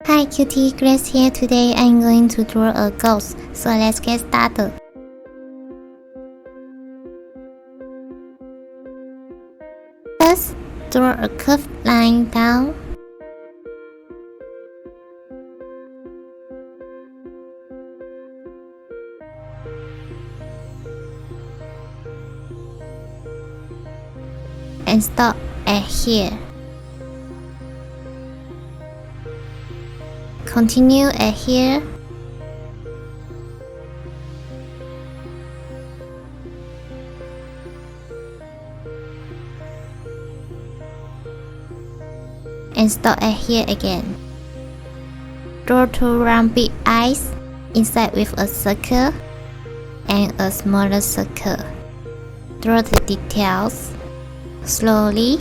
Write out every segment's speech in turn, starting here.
Hi cutie, Grace here. Today I'm going to draw a ghost, so let's get started. First, draw a curved line down. And stop at here. Continue at here. And stop at here again. Draw two round big eyes inside with a circle and a smaller circle. Draw the details slowly.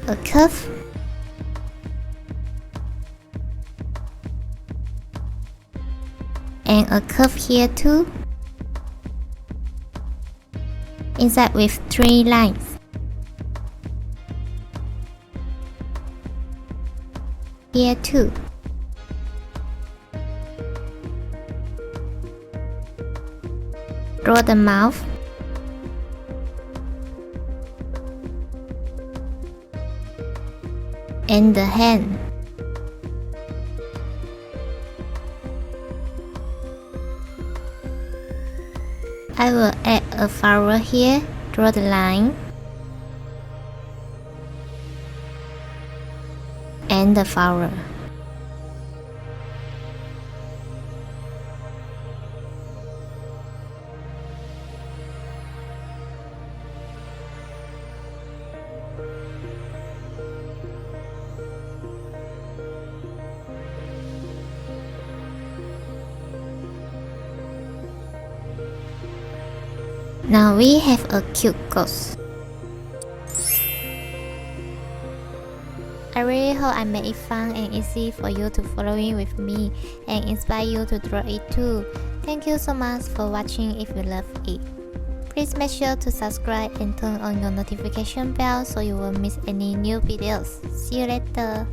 A curve. And a curve here too. Inside with three lines. Here too. Draw the mouth. And the hand. I will add a flower here. Draw the line. And the flower. Now we have a cute ghost. I really hope I made it fun and easy for you to follow in with me and inspire you to draw it too. Thank you so much for watching. If you love it, please make sure to subscribe and turn on your notification bell so you won't miss any new videos. See you later.